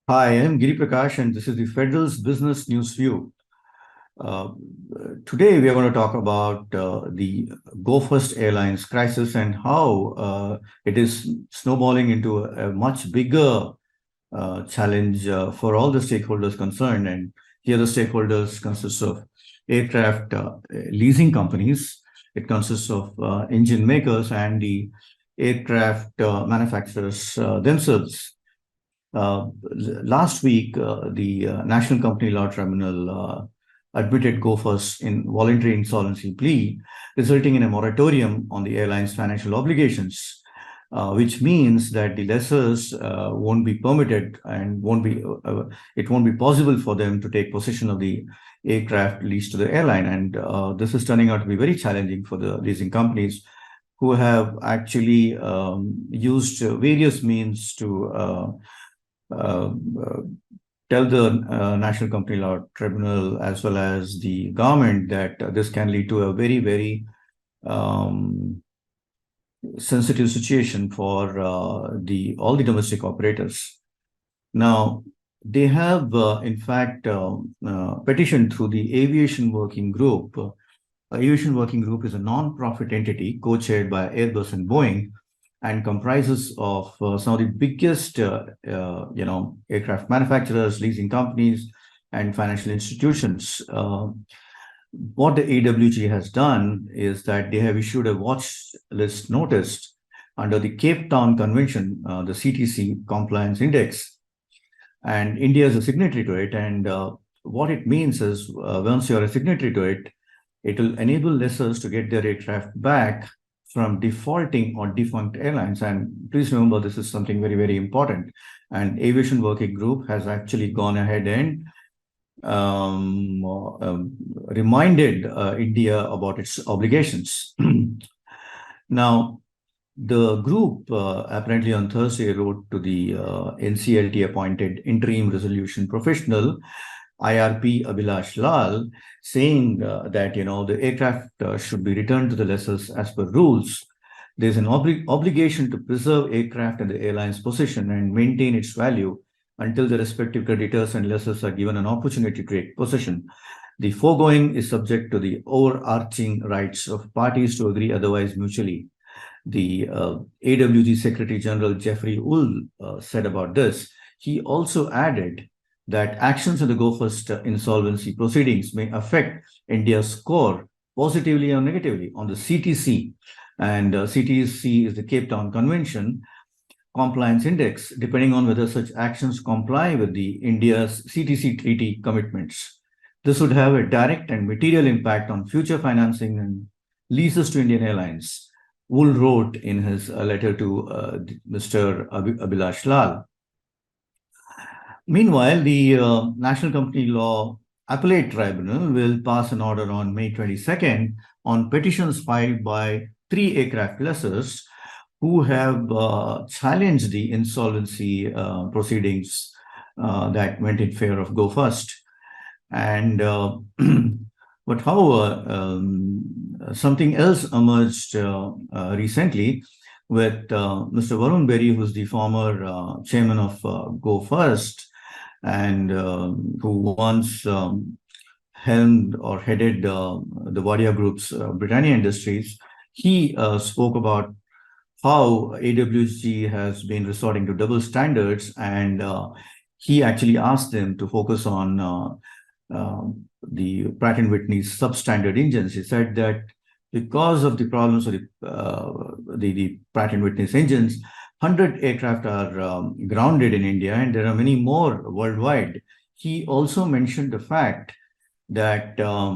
Hi, I'm Giri Prakash, and this is the Federal's Business News View. Uh, Today, we are going to talk about the Go First Airlines crisis and how it is snowballing into a much bigger challenge for all the stakeholders concerned. And here, the stakeholders consist of aircraft leasing companies, it consists of engine makers, and the aircraft manufacturers themselves. Last week, the National Company Law Tribunal admitted Go First in voluntary insolvency plea, resulting in a moratorium on the airline's financial obligations, which means that the lessors won't be permitted and it won't be possible for them to take possession of the aircraft leased to the airline. And this is turning out to be very challenging for the leasing companies who have actually used various means to uh, tell the National Company Law Tribunal as well as the government that this can lead to a very, very um, sensitive situation for all the domestic operators. Now, they have, in fact, petitioned through the Aviation Working Group. Aviation Working Group is a non-profit entity co-chaired by Airbus and Boeing, and comprises of some of the biggest, aircraft manufacturers, leasing companies, and financial institutions. What the AWG has done is that they have issued a watch list notice under the Cape Town Convention, the CTC Compliance Index, and India is a signatory to it. And what it means is, once you are a signatory to it, it will enable lessors to get their aircraft back from defaulting or defunct airlines. And please remember, this is something very, very important. And Aviation Working Group has actually gone ahead and reminded India about its obligations. Now, the group apparently on Thursday wrote to the NCLT appointed interim resolution professional, IRP Abhilash Lal, saying that the aircraft should be returned to the lessors as per rules. There's an obligation to preserve aircraft in the airline's possession and maintain its value until the respective creditors and lessors are given an opportunity to take possession. The foregoing is subject to the overarching rights of parties to agree otherwise mutually. The AWG Secretary General Jeffrey Wool said about this. He also added that actions in the Go First insolvency proceedings may affect India's score positively or negatively on the CTC. And CTC is the Cape Town Convention Compliance Index, depending on whether such actions comply with the India's CTC treaty commitments. This would have a direct and material impact on future financing and leases to Indian airlines. Wool wrote in his letter to Mr. Abhilash Lal. Meanwhile, the National Company Law Appellate Tribunal will pass an order on May 22nd on petitions filed by 3 aircraft lessors who have challenged the insolvency proceedings that went in favor of Go First. And but however, something else emerged recently with Mr. Varun Berry, who's the former chairman of Go First, and who once helmed or headed the Wadia Group's Britannia Industries. He spoke about how AWG has been resorting to double standards, and he actually asked them to focus on the Pratt & Whitney's substandard engines. He said that because of the problems with the Pratt & Whitney's engines, 100 aircraft are grounded in India, and there are many more worldwide. He also mentioned the fact that there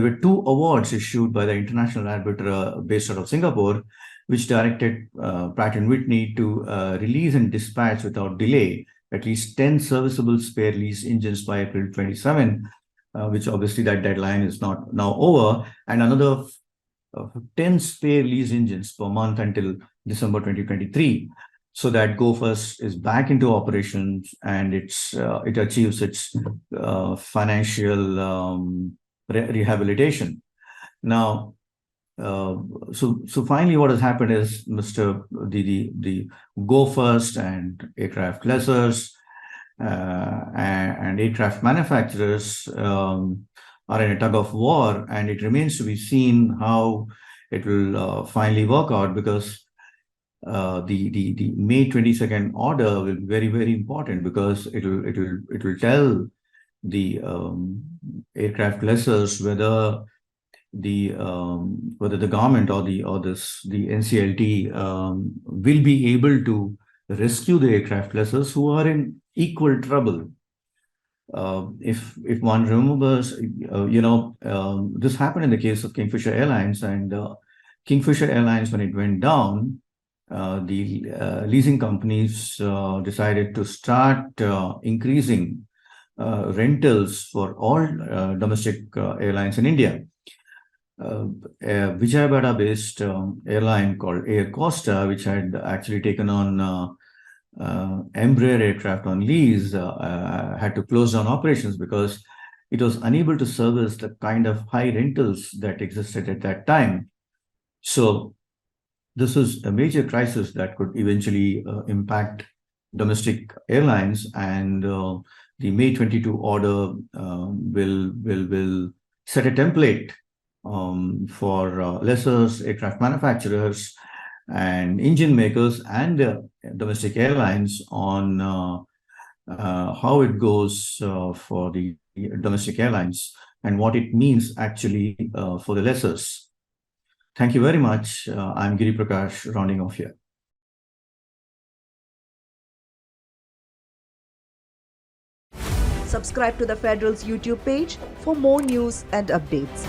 were 2 awards issued by the international arbiter based out of Singapore, which directed Pratt & Whitney to release and dispatch without delay at least 10 serviceable spare lease engines by April 27, which obviously that deadline is not now over, and another 10 spare lease engines per month until December 2023, so that Go First is back into operations and it achieves its financial rehabilitation. Now, So finally, what has happened is the Go First and aircraft lessors and aircraft manufacturers are in a tug of war, and it remains to be seen how it will finally work out, because the May 22nd order will be very, very important, because it will tell the aircraft lessors whether the government or the NCLT will be able to rescue the aircraft lessors who are in equal trouble. If one remembers, this happened in the case of Kingfisher Airlines, and Kingfisher Airlines, when it went down, the leasing companies decided to start increasing rentals for all domestic airlines in India. A Vijayawada-based airline called Air Costa, which had actually taken on Embraer aircraft on lease, had to close down operations because it was unable to service the kind of high rentals that existed at that time. So this is a major crisis that could eventually impact domestic airlines, and the May 22 order will set a template for lessors, aircraft manufacturers, and engine makers, and domestic airlines on how it goes for the domestic airlines and what it means actually for the lessors. Thank you very much. I'm Giri Prakash, rounding off here. Subscribe to the Federal's YouTube page for more news and updates.